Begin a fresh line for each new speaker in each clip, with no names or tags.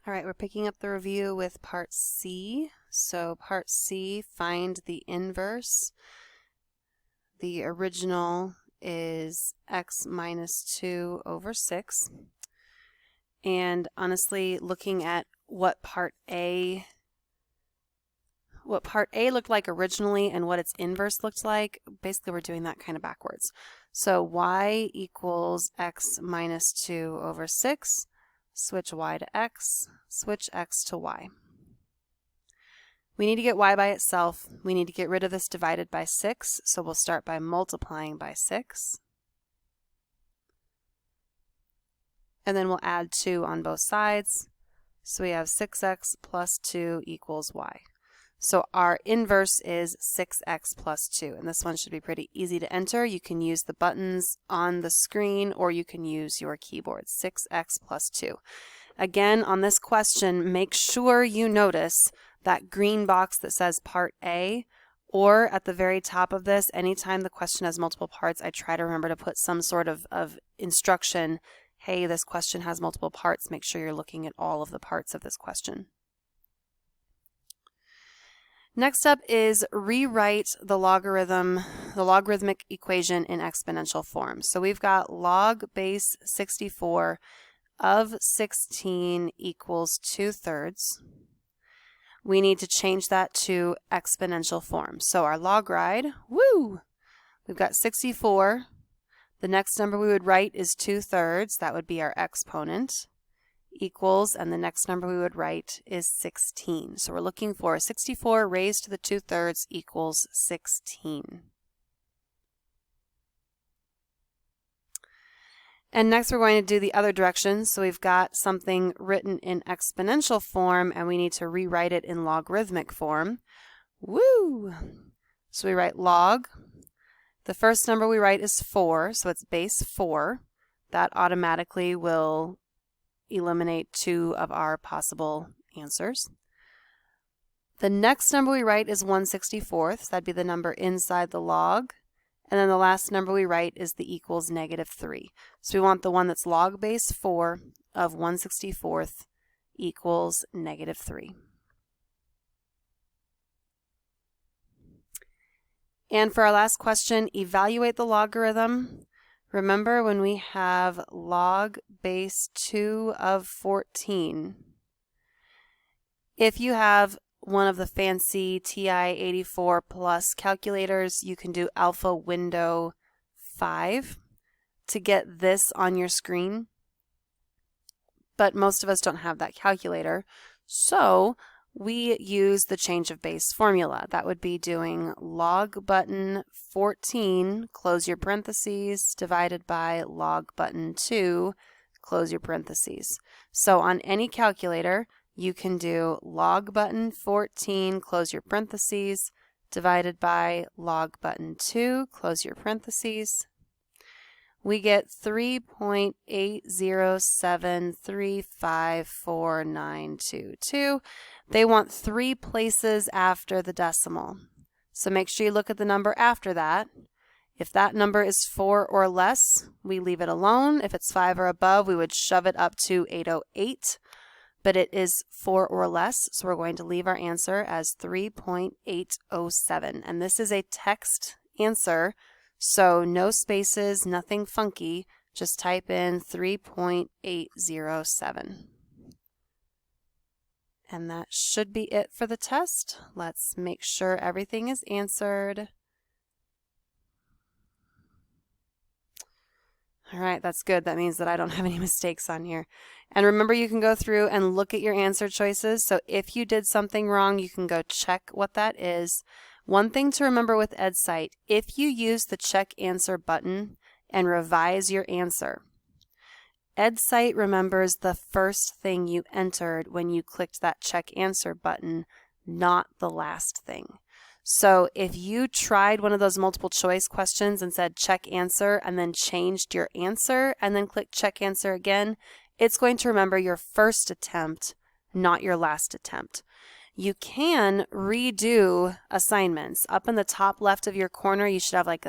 All right, we're picking up the review with part C. So part C, find the inverse. The original is x minus 2 over 6. And honestly, looking at what part A looked like originally and what its inverse looked like, basically we're doing that kind of backwards. So y equals x minus 2 over 6. Switch y to x, switch x to y. We need to get y by itself. We need to get rid of this divided by 6, so we'll start by multiplying by 6. And then we'll add 2 on both sides. So we have 6x plus 2 equals y. So our inverse is 6x plus 2, and this one should be pretty easy to enter. You can use the buttons on the screen or you can use your keyboard. 6x plus 2. Again, on this question, make sure you notice that green box that says part A, or at the very top of this, anytime the question has multiple parts, I try to remember to put some sort of instruction. Hey, this question has multiple parts. Make sure you're looking at all of the parts of this question. Next up is rewrite the logarithmic equation in exponential form. So we've got log base 64 of 16 equals 2/3. We need to change that to exponential form. So our logride, we've got 64. The next number we would write is 2/3. That would be our exponent. Equals, and the next number we would write is 16. So we're looking for 64 raised to the 2/3 equals 16. And next we're going to do the other direction. So we've got something written in exponential form and we need to rewrite it in logarithmic form. So we write log. The first number we write is 4, so it's base 4. That automatically will eliminate 2 of our possible answers. The next number we write is 1/64, so that'd be the number inside the log. And then the last number we write is the equals -3. So we want the one that's log base 4 of 1/64 equals -3. And for our last question, evaluate the logarithm. Remember when we have log base 2 of 14, if you have one of the fancy TI-84 plus calculators, you can do alpha window 5 to get this on your screen. But most of us don't have that calculator, so we use the change of base formula. That would be doing log button 14, close your parentheses, divided by log button 2, close your parentheses. So on any calculator, you can do log button 14, close your parentheses, divided by log button 2, close your parentheses. We get 3.807354922. They want 3 places after the decimal. So make sure you look at the number after that. If that number is 4 or less, we leave it alone. If it's 5 or above, we would shove it up to 808. But it is 4 or less, so we're going to leave our answer as 3.807. And this is a text answer. So no spaces, nothing funky, just type in 3.807. And that should be it for the test. Let's make sure everything is answered. All right, that's good. That means that I don't have any mistakes on here. And remember, you can go through and look at your answer choices. So if you did something wrong, you can go check what that is. One thing to remember with EdSite, if you use the check answer button and revise your answer, EdSite remembers the first thing you entered when you clicked that check answer button, not the last thing. So if you tried one of those multiple choice questions and said check answer and then changed your answer and then clicked check answer again, it's going to remember your first attempt, not your last attempt. You can redo assignments. Up in the top left of your corner, you should have like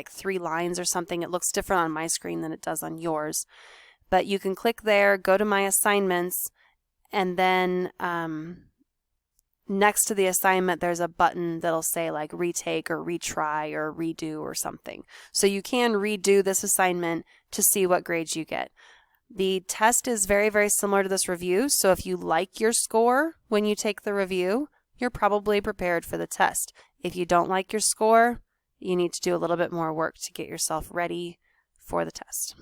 3 lines or something. It looks different on my screen than it does on yours. But you can click there, go to my assignments, And then next to the assignment, there's a button that'll say like retake or retry or redo or something. So you can redo this assignment to see what grades you get. The test is very, very similar to this review. So if you like your score when you take the review, you're probably prepared for the test. If you don't like your score, you need to do a little bit more work to get yourself ready for the test.